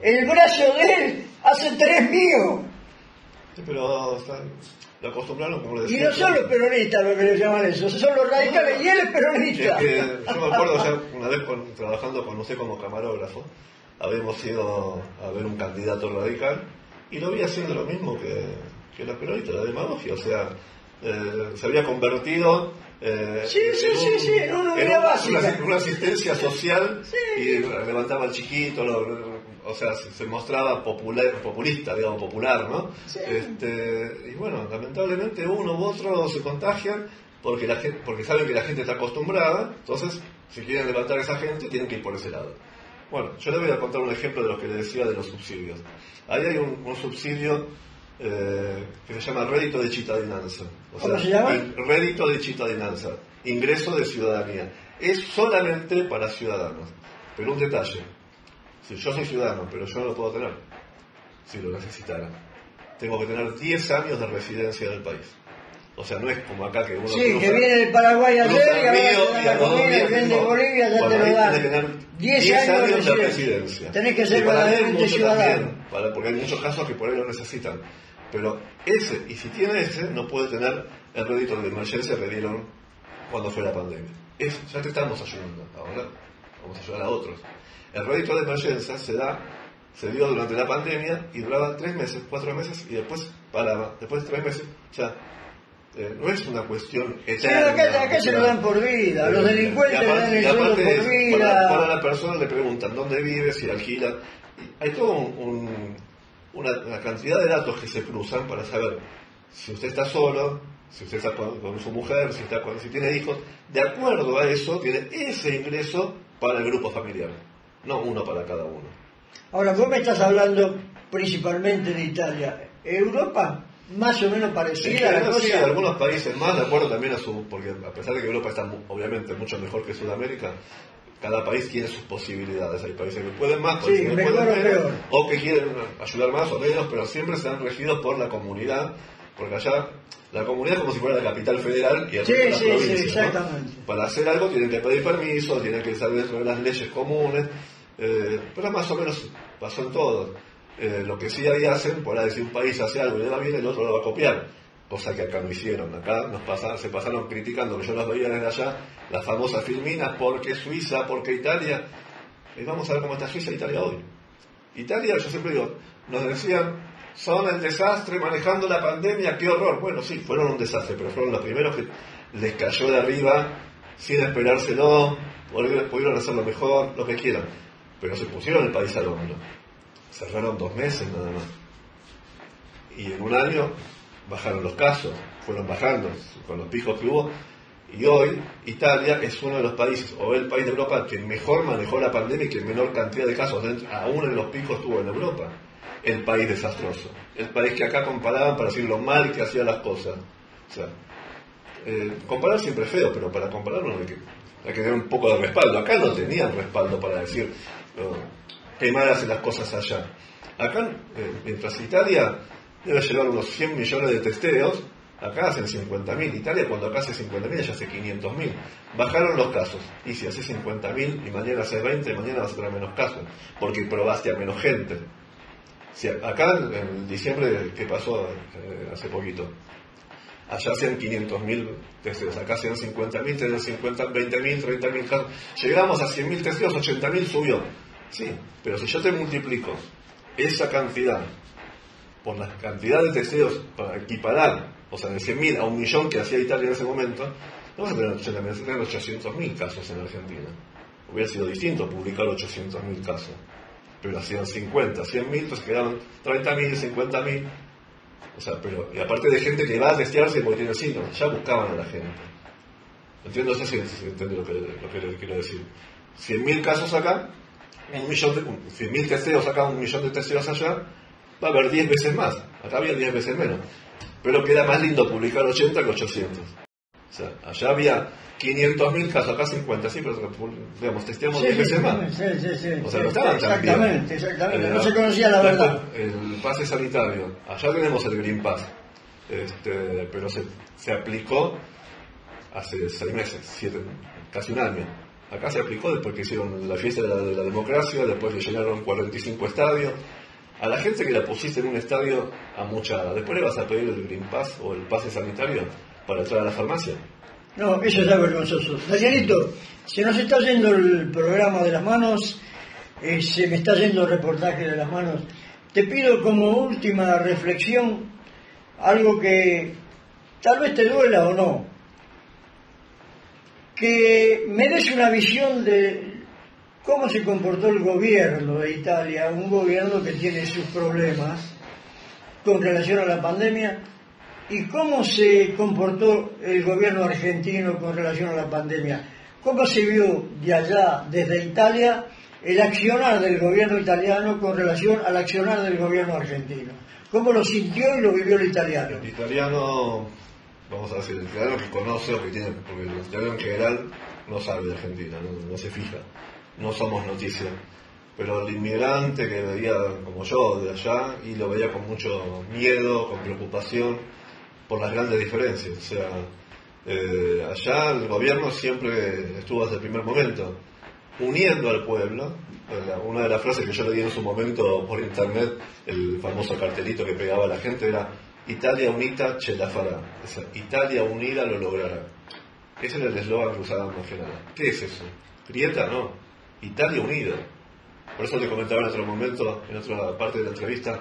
[SPEAKER 3] El brazo de él hace 3 míos.
[SPEAKER 5] Sí, pero lo acostumbraron, como le decía.
[SPEAKER 3] Y no son los peronistas lo que le llaman eso, son los radicales y él es peronista.
[SPEAKER 5] Yo me acuerdo ya una vez trabajando con usted como camarógrafo, habíamos ido a ver un candidato radical y lo vi haciendo lo mismo que los peronistas, la demagogia, o sea, se había convertido
[SPEAKER 3] en una unidad básica,
[SPEAKER 5] una asistencia social,
[SPEAKER 3] sí.
[SPEAKER 5] Y levantaba al chiquito, o sea, se mostraba populista, digamos, popular, ¿no?
[SPEAKER 3] Sí.
[SPEAKER 5] Y bueno, lamentablemente uno u otro se contagian porque saben que la gente está acostumbrada, entonces si quieren levantar a esa gente tienen que ir por ese lado. Bueno, yo le voy a contar un ejemplo de lo que le decía de los subsidios. Ahí hay un subsidio que se llama rédito de cittadinanza.
[SPEAKER 3] ¿Cómo se llama?
[SPEAKER 5] El rédito de cittadinanza, ingreso de ciudadanía. Es solamente para ciudadanos. Pero un detalle, si yo soy ciudadano, pero yo no lo puedo tener, si lo necesitara, tengo que tener 10 años de residencia en el país. O sea, no es como acá que uno
[SPEAKER 3] que viene del Paraguay ayer y ahora
[SPEAKER 5] y a los 2 días
[SPEAKER 3] viene de Bolivia, ya te lo dan.
[SPEAKER 5] Tenés que tener
[SPEAKER 3] 10 años
[SPEAKER 5] de residencia.
[SPEAKER 3] Tenés que ser verdaderamente ciudadano.
[SPEAKER 5] Porque hay muchos casos que por ahí lo necesitan. Pero y si tiene ese, no puede tener el rédito de emergencia que dieron cuando fue la pandemia. Ya te estamos ayudando. Ahora vamos a ayudar a otros. El rédito de emergencia se dio durante la pandemia y duraba 3 meses, 4 meses y después paraba. Después de 3 meses ya no es una cuestión eterna.
[SPEAKER 3] Acá se lo dan por vida, los delincuentes le dan el sueldo por vida.
[SPEAKER 5] Para la persona le preguntan dónde vive, si alquila. Hay toda una cantidad de datos que se cruzan para saber si usted está solo, si usted está con su mujer, si tiene hijos. De acuerdo a eso, tiene ese ingreso para el grupo familiar, no uno para cada uno.
[SPEAKER 3] Ahora, vos me estás hablando principalmente de Italia. ¿Europa? Más o menos parecida la cosa.
[SPEAKER 5] Sí, algunos países más, de acuerdo también porque a pesar de que Europa está obviamente mucho mejor que Sudamérica, cada país tiene sus posibilidades. Hay países que pueden más, países que pueden menos, o que quieren ayudar más o menos, pero siempre están regidos por la comunidad, porque allá la comunidad es como si fuera la capital federal y el resto de las provincias,
[SPEAKER 3] exactamente.
[SPEAKER 5] ¿no? Para hacer algo tienen que pedir permiso, tienen que estar dentro de las leyes comunes, pero más o menos pasó en todo. Lo que sí ahí hacen, por ahí si un país hace algo y le va bien, el otro lo va a copiar, cosa que acá no hicieron. Acá se pasaron criticando, que yo las veía desde allá, las famosas filminas, porque Suiza, porque Italia. Y vamos a ver cómo está Suiza e Italia hoy. Italia, yo siempre digo, nos decían, son el desastre manejando la pandemia, qué horror. Bueno, sí, fueron un desastre, pero fueron los primeros que les cayó de arriba sin esperárselo, pudieron hacerlo mejor, lo que quieran, pero se pusieron el país al hombro. Cerraron 2 meses nada más. Y en un año bajaron los casos, fueron bajando con los picos que hubo. Y hoy Italia es uno de los países, o el país de Europa que mejor manejó la pandemia y que menor cantidad de casos aún en los picos tuvo en Europa. El país desastroso. El país que acá comparaban para decir lo mal que hacía las cosas. O sea, comparar siempre es feo, pero para compararlo hay que tener un poco de respaldo. Acá no tenían respaldo para decir qué mal hacen las cosas allá. Acá, mientras Italia debe llevar unos 100 millones de testeos, acá hacen 50.000. Italia, cuando acá hace 50.000, ya hace 500.000. Bajaron los casos. Y si hace 50.000 y mañana hace 20, mañana vas a tener menos casos, porque probaste a menos gente. Si acá, en diciembre, que pasó hace poquito, allá hacían 500.000 testeos, acá hacían 50.000, tenían 20.000, 30.000 casos. Llegamos a 100.000 testeos, 80.000 subió. Sí, pero si yo te multiplico esa cantidad por la cantidad de testeos para equiparar, o sea, de 100.000 a 1.000.000 que hacía Italia en ese momento, no vas a tener 800.000 casos en Argentina. Hubiera sido distinto publicar 800.000 casos, pero hacían 50, 100.000, entonces quedaban 30.000, 50.000. O sea, pero y aparte de gente que va a testearse porque tiene síntomas, ya buscaban a la gente. Entiendo, no sé si entiende lo que le quiero decir. 100.000 casos acá, 100.000 testeos acá, 1.000.000 de testeos allá, va a haber 10 veces más. Acá había 10 veces menos. Pero queda más lindo publicar 80 que 800. O sea, allá había 500.000 casos, acá 50, sí, pero digamos, testeamos 10 veces más.
[SPEAKER 3] Sí,
[SPEAKER 5] o sea, no estaban tan bien.
[SPEAKER 3] Exactamente, no se conocía la verdad.
[SPEAKER 5] El pase sanitario, allá tenemos el Green Pass, pero se aplicó hace 6 meses, casi un año. Acá se aplicó después que hicieron la fiesta de la democracia, después que llenaron 45 estadios. A la gente que la pusiste en un estadio amuchada, ¿después le vas a pedir el Green Pass o el pase sanitario para entrar a la farmacia?
[SPEAKER 3] No, eso es vergonzoso. Danielito, se nos está yendo el programa de las manos, se me está yendo el reportaje de las manos. Te pido como última reflexión algo que tal vez te duela o no, que me des una visión de cómo se comportó el gobierno de Italia, un gobierno que tiene sus problemas con relación a la pandemia, y cómo se comportó el gobierno argentino con relación a la pandemia. ¿Cómo se vio de allá, desde Italia, el accionar del gobierno italiano con relación al accionar del gobierno argentino? ¿Cómo lo sintió y lo vivió el italiano?
[SPEAKER 5] El italiano, vamos a decir, el italiano que conoce o que tiene, porque el italiano en general no sabe de Argentina, no se fija, no somos noticia. Pero el inmigrante que veía como yo de allá, y lo veía con mucho miedo, con preocupación, por las grandes diferencias. O sea, allá el gobierno siempre estuvo desde el primer momento uniendo al pueblo. Una de las frases que yo leí en su momento por internet, el famoso cartelito que pegaba a la gente, era Italia unita ce la farà. O sea, Italia unida lo logrará. Ese era el eslogan que usaban más que nada. ¿Qué es eso? Grieta, no. Italia unida. Por eso le comentaba en otro momento, en otra parte de la entrevista,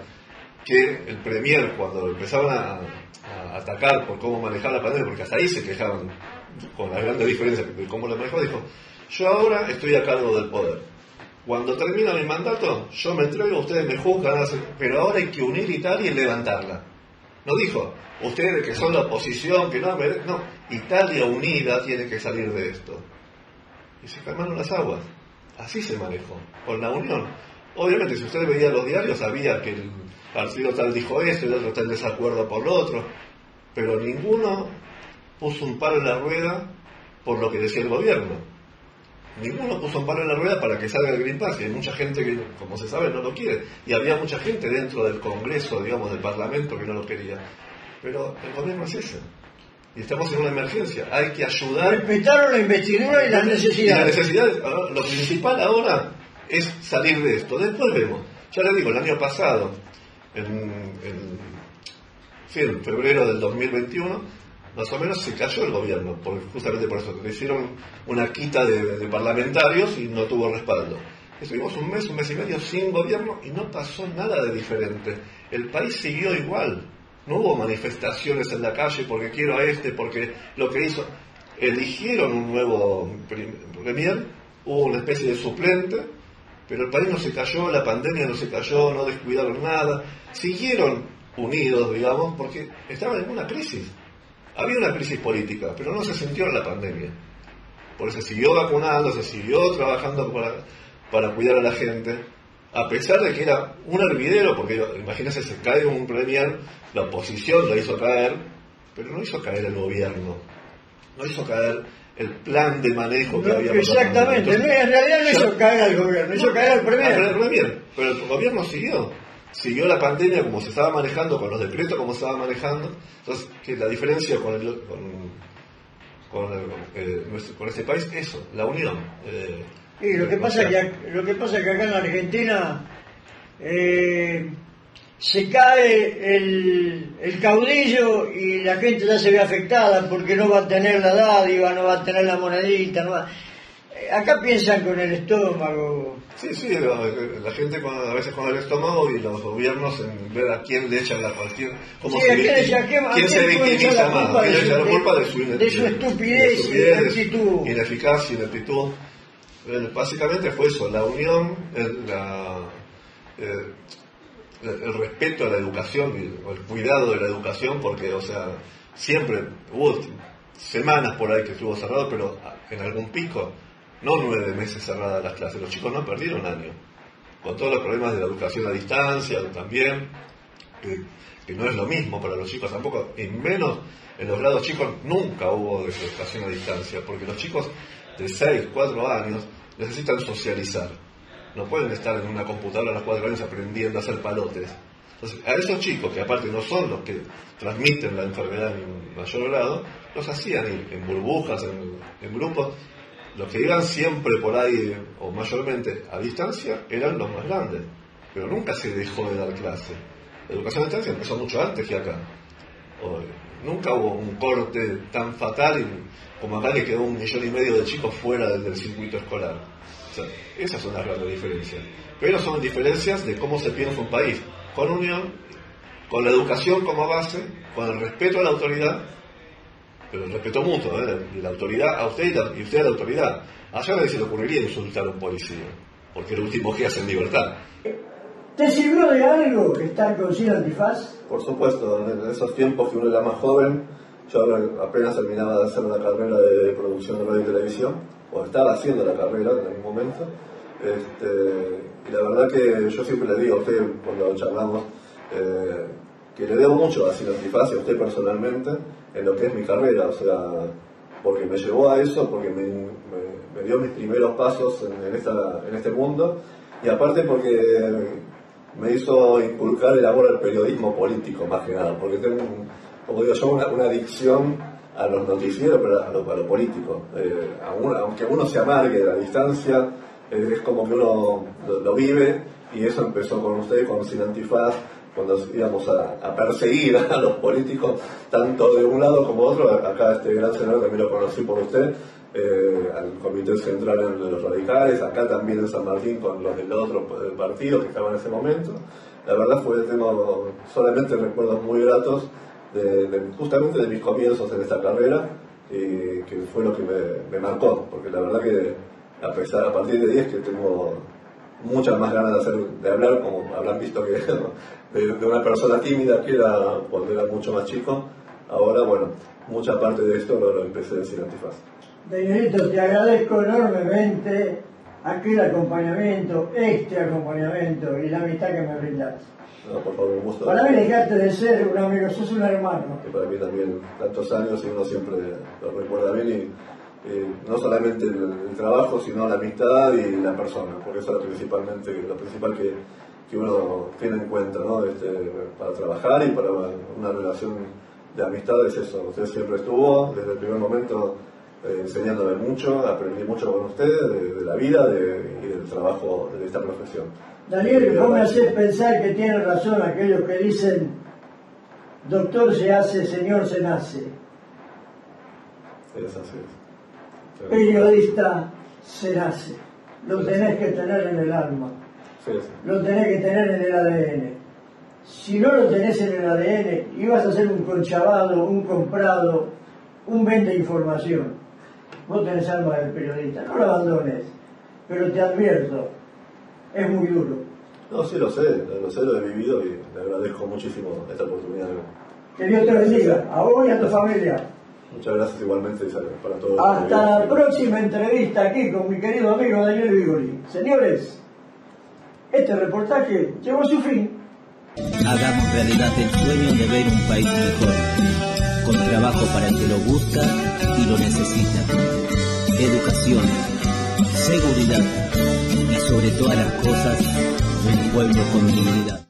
[SPEAKER 5] que el premier, cuando empezaban a atacar por cómo manejar la pandemia, porque hasta ahí se quejaban con la grande diferencia de cómo lo manejó, dijo: yo ahora estoy a cargo del poder. Cuando termina mi mandato, yo me entrego, ustedes me juzgan, pero ahora hay que unir Italia y levantarla. No dijo, ustedes que son la oposición, que no, Italia unida tiene que salir de esto. Y se calmaron las aguas. Así se manejó, con la unión. Obviamente, si ustedes veían los diarios, sabía que el partido tal dijo esto, el otro está en desacuerdo por lo otro, pero ninguno puso un palo en la rueda por lo que decía el gobierno. Ninguno puso un palo en la rueda para que salga el Green Pass, y hay mucha gente que, como se sabe, no lo quiere. Y había mucha gente dentro del Congreso, digamos, del Parlamento, que no lo quería. Pero el gobierno es ese. Y estamos en una emergencia. Hay que ayudar.
[SPEAKER 3] Respetaron la investidura y las necesidades.
[SPEAKER 5] Y las necesidades. Lo principal ahora es salir de esto. Después vemos. Ya les digo, el año pasado, en febrero del 2021, más o menos se cayó el gobierno, justamente por eso. Le hicieron una quita de parlamentarios y no tuvo respaldo. Estuvimos un mes y medio sin gobierno y no pasó nada de diferente. El país siguió igual. No hubo manifestaciones en la calle porque quiero a porque lo que hizo. Eligieron un nuevo premier, hubo una especie de suplente, pero el país no se cayó, la pandemia no se cayó, no descuidaron nada. Siguieron unidos, digamos, porque estaban en una crisis. Había una crisis política, pero no se sintió en la pandemia. Por eso se siguió vacunando, se siguió trabajando para cuidar a la gente, a pesar de que era un hervidero, porque imagínense, se cae un premier, la oposición lo hizo caer, pero no hizo caer el gobierno, no hizo caer el plan de manejo que había.
[SPEAKER 3] Exactamente, entonces, en realidad no hizo caer al gobierno, hizo caer al premier.
[SPEAKER 5] Pero el gobierno siguió la pandemia como se estaba manejando, con los decretos como se estaba manejando. Entonces, que la diferencia con este país es eso, la unión.
[SPEAKER 3] Y lo que pasa es que acá en la Argentina se cae el caudillo y la gente ya se ve afectada porque no va a tener la dádiva, no va a tener la monedita, no va. Acá piensan con el estómago.
[SPEAKER 5] Sí, la gente a veces con el estómago, y los gobiernos en ver a quién le echan la cuestión, quién se victimiza más, quién le echa la culpa de su
[SPEAKER 3] estupidez y ineptitud.
[SPEAKER 5] Ineficacia, ineptitud. Básicamente fue eso, la unión, el respeto a la educación, o el cuidado de la educación, porque, o sea, siempre hubo semanas por ahí que estuvo cerrado, pero en algún pico, no 9 meses cerradas las clases. Los chicos no perdieron año, con todos los problemas de la educación a distancia también, que no es lo mismo para los chicos tampoco, y menos en los grados chicos nunca hubo educación a distancia, porque los chicos de 6, 4 años necesitan socializar. No pueden estar en una computadora a los 4 años aprendiendo a hacer palotes. Entonces, a esos chicos, que aparte no son los que transmiten la enfermedad en mayor grado, los hacían ir en burbujas, en grupos. Los que iban siempre por ahí, o mayormente a distancia, eran los más grandes. pero nunca se dejó de dar clase. La educación a distancia empezó mucho antes que acá. Nunca hubo un corte tan fatal como acá, que quedó 1,5 millones de chicos fuera del circuito escolar. O sea, esas son las grandes diferencias. Pero son diferencias de cómo se piensa un país, con unión, con la educación como base, con el respeto a la autoridad, pero el respeto mutuo, de la autoridad a usted y usted a la autoridad. Allá nadie se le ocurriría insultar a un policía, porque el último que hace en libertad.
[SPEAKER 3] ¿Te sirvió de algo estar con Sin Antifaz?
[SPEAKER 5] Por supuesto, en esos tiempos que uno era más joven, yo apenas terminaba de hacer una carrera de producción de radio y televisión, o estaba haciendo la carrera en algún momento, y la verdad que yo siempre le digo a usted, cuando charlamos, que le debo mucho a Sin Antifaz y a usted personalmente en lo que es mi carrera, o sea, porque me llevó a eso, porque me dio mis primeros pasos en este mundo, y aparte porque me hizo inculcar el amor al periodismo político, más que nada, porque tengo, como digo yo, una adicción a los noticieros, pero a lo político. Aunque uno se amargue de la distancia, es como que uno lo vive, y eso empezó con usted, con Sin Antifaz, cuando íbamos a perseguir a los políticos, tanto de un lado como otro. Acá este gran senador también lo conocí por usted, al Comité Central de los Radicales, acá también en San Martín con los del otro partido que estaban en ese momento. La verdad tengo solamente recuerdos muy gratos justamente de mis comienzos en esta carrera, que fue lo que me marcó, porque la verdad que a partir de 10 que tengo muchas más ganas de hablar, como habrán visto que de una persona tímida que era cuando era mucho más chico. Ahora, bueno, mucha parte de esto lo empecé en Sin Antifaz.
[SPEAKER 3] Danielito, te agradezco enormemente aquel acompañamiento, este acompañamiento y la amistad que me brindaste.
[SPEAKER 5] No, por favor, un gusto.
[SPEAKER 3] Para mí dejaste de ser un amigo, sos un hermano.
[SPEAKER 5] Y para mí también, tantos años, y uno siempre lo recuerda bien, y no solamente el trabajo, sino la amistad y la persona, porque eso es lo principal que uno tiene en cuenta, ¿no? Para trabajar y para una relación de amistad es eso. Usted siempre estuvo, desde el primer momento, enseñándome mucho, aprendí mucho con usted, de la vida y del trabajo de esta profesión.
[SPEAKER 3] Daniel, vos me haces pensar que tienen razón aquellos que dicen: doctor se hace, señor se nace.
[SPEAKER 5] Es así.
[SPEAKER 3] Periodista se nace. Lo tenés que tener en el alma.
[SPEAKER 5] Sí.
[SPEAKER 3] Lo tenés que tener en el ADN. Si no lo tenés en el ADN, ibas a ser un conchabado, un comprado, un vende información. Vos tenés alma del periodista, no lo abandones. Pero te advierto, es muy duro.
[SPEAKER 5] No, sí lo sé, lo he vivido y le agradezco muchísimo esta oportunidad.
[SPEAKER 3] Que Dios te bendiga, a vos y a tu familia.
[SPEAKER 5] Muchas gracias igualmente para todos.
[SPEAKER 3] Hasta la próxima entrevista aquí con mi querido amigo Daniel Vigoli. Señores, este reportaje llegó a su fin.
[SPEAKER 1] Hagamos realidad el sueño de ver un país mejor, con trabajo para el que lo busca y lo necesita. Educación, seguridad y sobre todas las cosas, un pueblo con dignidad.